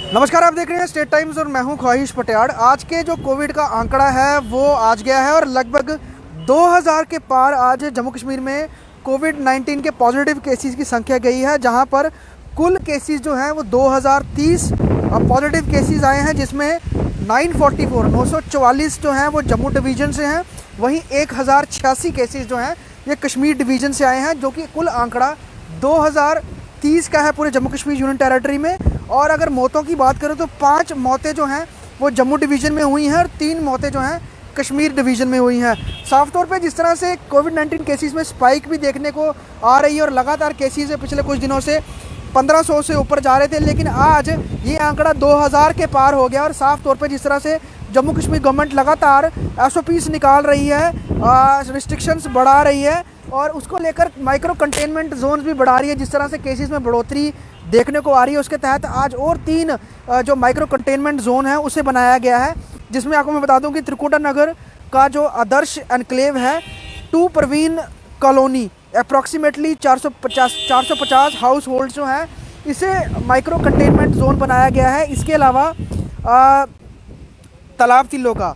नमस्कार, आप देख रहे हैं स्टेट टाइम्स और मैं हूं ख्वाहिश पटियाड़। आज के जो कोविड का आंकड़ा है वो आज गया है और लगभग 2000 के पार आज जम्मू कश्मीर में कोविड 19 के पॉजिटिव केसेस की संख्या गई है, जहां पर कुल केसेस जो हैं वो 2030 पॉजिटिव केसेस आए हैं, जिसमें 944 जो हैं वो जम्मू डिवीज़न से हैं, वहीं 1086 केसेस जो हैं ये कश्मीर डिवीज़न से आए हैं, जो कि कुल आंकड़ा 2030 का है पूरे जम्मू कश्मीर यूनियन टेरिटरी में। और अगर मौतों की बात करें तो 5 मौतें जो हैं वो जम्मू डिवीज़न में हुई हैं और 3 मौतें जो हैं कश्मीर डिवीज़न में हुई हैं। साफ तौर पे जिस तरह से कोविड 19 केसेस में स्पाइक भी देखने को आ रही है और लगातार केसेस पिछले कुछ दिनों से 1500 से ऊपर जा रहे थे, लेकिन आज ये आंकड़ा 2000 के पार हो गया। और साफ तौर पे जिस तरह से जम्मू कश्मीर गवर्नमेंट लगातार SOPs निकाल रही है, रिस्ट्रिक्शंस बढ़ा रही है और उसको लेकर माइक्रो कंटेनमेंट जोन्स भी बढ़ा रही है, जिस तरह से केसेस में बढ़ोतरी देखने को आ रही है, उसके तहत आज और 3 जो माइक्रो कंटेनमेंट जोन है उसे बनाया गया है, जिसमें आपको मैं बता दूं कि त्रिकुटा नगर का जो आदर्श एनक्लेव है, 2 Praveen colony, approximately 450 household जो हैं, इसे माइक्रो कंटेनमेंट जोन बनाया गया है। इसके अलावा तालाब तिल्लो का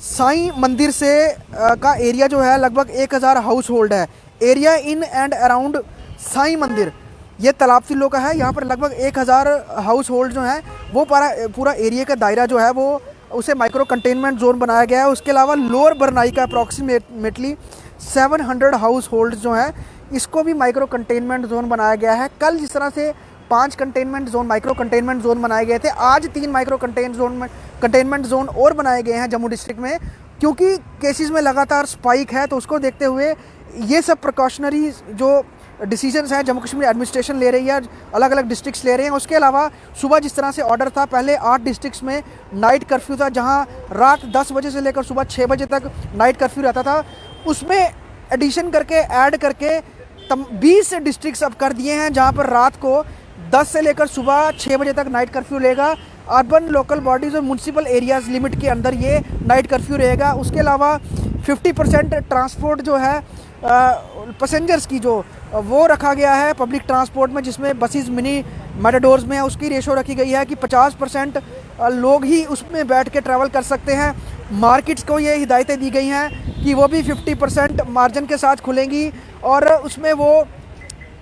साईं मंदिर से का एरिया जो है लगभग 1000 हाउस होल्ड है। Area in and around Sai Mandir ये तालाब तिल्लो का है, यहाँ पर लगभग 1000 हाउस होल्ड जो हैं वो पूरा एरिया का दायरा जो है वो उसे माइक्रो कंटेनमेंट जोन बनाया गया है। उसके अलावा लोअर बरनाई का अप्रॉक्सीमेटली 700 हाउस होल्ड जो हैं इसको भी माइक्रो कंटेनमेंट जोन बनाया गया है। कल जिस तरह से 5 containment zone micro containment zone बनाए गए थे, आज 3 माइक्रो कंटेनमेंट जोन और बनाए गए हैं जम्मू डिस्ट्रिक्ट में, क्योंकि केसेस में लगातार स्पाइक है। तो उसको देखते हुए ये सब प्रिकॉशनरी जो डिसीजंस हैं जम्मू कश्मीर एडमिनिस्ट्रेशन ले रही है, अलग अलग डिस्ट्रिक्ट्स ले रहे हैं। उसके अलावा सुबह जिस तरह से ऑर्डर था, पहले 8 डिस्ट्रिक्ट्स में नाइट कर्फ्यू था, जहां रात 10 बजे से लेकर सुबह 6 बजे तक नाइट कर्फ्यू रहता था, उसमें एडिशन करके ऐड करके 20 डिस्ट्रिक्ट्स अब कर दिए हैं, जहां पर रात को 10 से लेकर सुबह 6 बजे तक नाइट कर्फ्यू रहेगा। अर्बन लोकल बॉडीज़ और म्यूनसिपल एरियाज़ लिमिट के अंदर ये नाइट कर्फ्यू रहेगा। उसके अलावा 50% ट्रांसपोर्ट जो है पैसेंजर्स की जो वो रखा गया है पब्लिक ट्रांसपोर्ट में, जिसमें बसेस मिनी मेटाडोर्स में उसकी रेशो रखी गई है कि 50% लोग ही उसमें बैठ के ट्रैवल कर सकते हैं। मार्केट्स को ये हिदायतें दी गई हैं कि वो भी 50% मार्जिन के साथ खुलेंगी और उसमें वो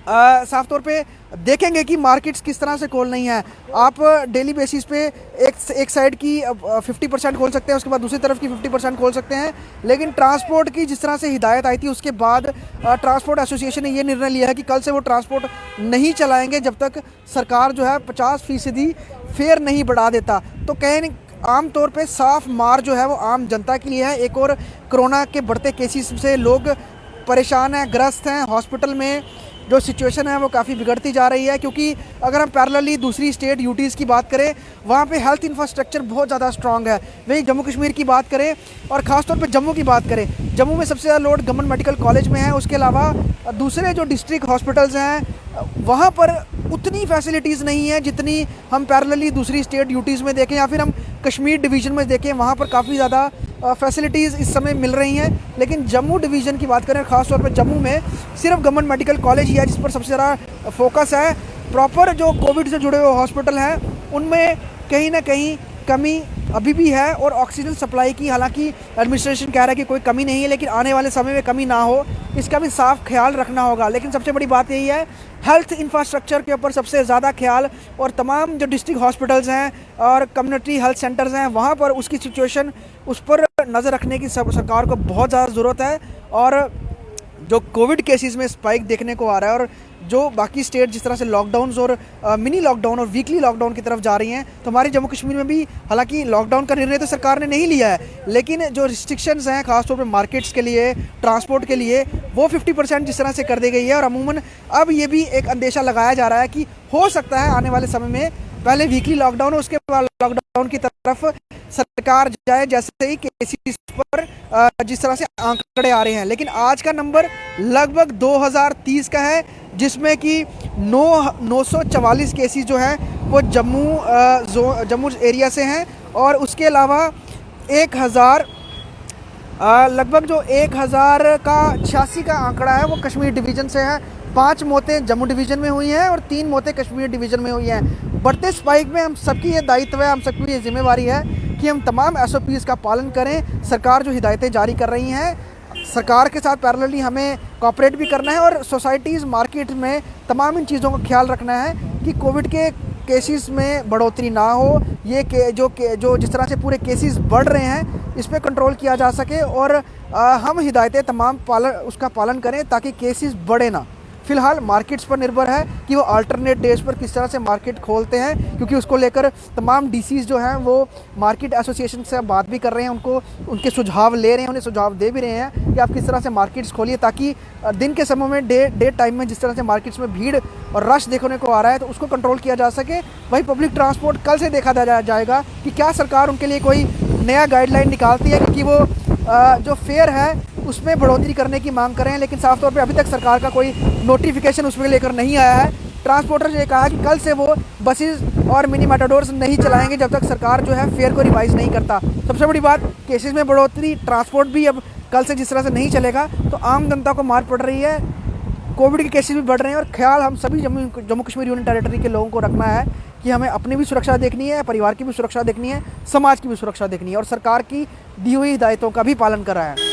साफ तौर पे देखेंगे कि मार्केट्स किस तरह से खोल नहीं है। आप डेली बेसिस पे एक साइड की 50% खोल सकते हैं, उसके बाद दूसरी तरफ की 50% खोल सकते हैं, लेकिन ट्रांसपोर्ट की जिस तरह से हिदायत आई थी उसके बाद ट्रांसपोर्ट एसोसिएशन ने ये निर्णय लिया है कि कल से वो ट्रांसपोर्ट नहीं चलाएंगे जब तक सरकार जो है 50% फेयर नहीं बढ़ा देता। तो कहीं आम तौर पे साफ मार जो है वो आम जनता के लिए है। एक और कोरोना के बढ़ते केसेस से लोग परेशान हैं, ग्रस्त हैं। हॉस्पिटल में जो सिचुएशन है वो काफ़ी बिगड़ती जा रही है, क्योंकि अगर हम पैरेलली दूसरी स्टेट यूटीज़ की बात करें, वहाँ पे हेल्थ इंफ्रास्ट्रक्चर बहुत ज़्यादा स्ट्रॉन्ग है। वहीं जम्मू कश्मीर की बात करें और ख़ासतौर पे जम्मू की बात करें, जम्मू में सबसे ज़्यादा लोड गवर्नमेंट मेडिकल कॉलेज में है। उसके अलावा दूसरे जो डिस्ट्रिक्ट हॉस्पिटल्स हैं वहाँ पर उतनी फैसिलिटीज़ नहीं है जितनी हम पैरेलली दूसरी स्टेट यूटीज़ में देखें या फिर हम कश्मीर डिवीज़न में देखें, वहाँ पर काफ़ी ज़्यादा फैसिलिटीज़ इस समय मिल रही हैं। लेकिन जम्मू डिवीज़न की बात करें, ख़ास तौर पे जम्मू में सिर्फ गवर्नमेंट मेडिकल कॉलेज ही है जिस पर सबसे ज़्यादा फोकस है। प्रॉपर जो कोविड से जुड़े हुए हॉस्पिटल हैं उनमें कहीं ना कहीं कमी अभी भी है और ऑक्सीजन सप्लाई की हालांकि एडमिनिस्ट्रेशन कह रहा है कि कोई कमी नहीं है, लेकिन आने वाले समय में कमी ना हो इसका भी साफ ख्याल रखना होगा। लेकिन सबसे बड़ी बात यही है, हेल्थ इंफ्रास्ट्रक्चर के ऊपर सबसे ज़्यादा ख्याल, और तमाम जो डिस्ट्रिक्ट हॉस्पिटल्स हैं और कम्युनिटी हेल्थ सेंटर्स हैं वहाँ पर उसकी सिचुएशन उस पर नज़र रखने की सरकार को बहुत ज़्यादा ज़रूरत है। और जो कोविड केसेस में स्पाइक देखने को आ रहा है और जो बाकी स्टेट जिस तरह से लॉकडाउन्स और मिनी लॉकडाउन और वीकली लॉकडाउन की तरफ जा रही हैं, तो हमारे जम्मू कश्मीर में भी हालांकि लॉकडाउन का निर्णय तो सरकार ने नहीं लिया है, लेकिन जो रिस्ट्रिक्शंस हैं खासतौर पे मार्केट्स के लिए, ट्रांसपोर्ट के लिए, वो 50% जिस तरह से कर दी गई है। और अमूमन अब ये भी एक अंदेशा लगाया जा रहा है कि हो सकता है आने वाले समय में पहले वीकली लॉकडाउन और उसके बाद लॉकडाउन की तरफ सरकार जाए, जैसे ही केसेस पर जिस तरह से आंकड़े आ रहे हैं। लेकिन आज का नंबर लगभग 2030 का है, जिसमें कि 944 केसेस जो हैं वो जम्मू एरिया से हैं और उसके अलावा 1000 लगभग जो 1086 का आंकड़ा है वो कश्मीर डिवीज़न से है। 5 मौतें जम्मू डिवीज़न में हुई हैं और 3 मौतें कश्मीर डिवीज़न में हुई हैं। बढ़ते स्पाइक में हम सबकी ये दायित्व है, हम सबकी ये जिम्मेवारी है कि हम तमाम SOPs का पालन करें। सरकार जो हिदायतें जारी कर रही हैं, सरकार के साथ पैरेलली हमें कोऑपरेट भी करना है और सोसाइटीज़ मार्केट में तमाम इन चीज़ों का ख्याल रखना है कि कोविड के केसेस में बढ़ोतरी ना हो। ये जो जिस तरह से पूरे केसेस बढ़ रहे हैं, इस पे कंट्रोल किया जा सके और हम हिदायतें तमाम उसका पालन करें ताकि केसेस बढ़े ना। फ़िलहाल मार्केट्स पर निर्भर है कि वो अल्टरनेट डेज पर किस तरह से मार्केट खोलते हैं, क्योंकि उसको लेकर तमाम DCs जो हैं वो मार्केट एसोसिएशन से बात भी कर रहे हैं, उनके सुझाव ले रहे हैं, उन्हें सुझाव दे भी रहे हैं कि आप किस तरह से मार्केट्स खोलिए ताकि दिन के समय में डे टाइम में जिस तरह से मार्केट्स में भीड़ और रश देखने को आ रहा है तो उसको कंट्रोल किया जा सके। वहीं पब्लिक ट्रांसपोर्ट कल से देखा जाएगा कि क्या सरकार उनके लिए कोई नया गाइडलाइन निकालती है, क्योंकि वो जो फेयर है उसमें बढ़ोतरी करने की मांग कर रहे हैं, लेकिन साफ तौर पे अभी तक सरकार का कोई नोटिफिकेशन उसमें लेकर नहीं आया है। ट्रांसपोर्टर्स ने कहा कि कल से वो बसेस और मिनी मेटाडोर्स नहीं चलाएंगे जब तक सरकार जो है फेयर को रिवाइज़ नहीं करता। सबसे बड़ी बात, केसेस में बढ़ोतरी, ट्रांसपोर्ट भी अब कल से जिस तरह से नहीं चलेगा तो आम जनता को मार पड़ रही है, कोविड के केसेस भी बढ़ रहे हैं और ख्याल हम सभी जम्मू कश्मीर यूनियन टेरिटरी के लोगों को रखना है कि हमें अपनी भी सुरक्षा देखनी है, परिवार की भी सुरक्षा देखनी है, समाज की भी सुरक्षा देखनी है और सरकार की दी हुई हिदायतों का भी पालन कर रहा है।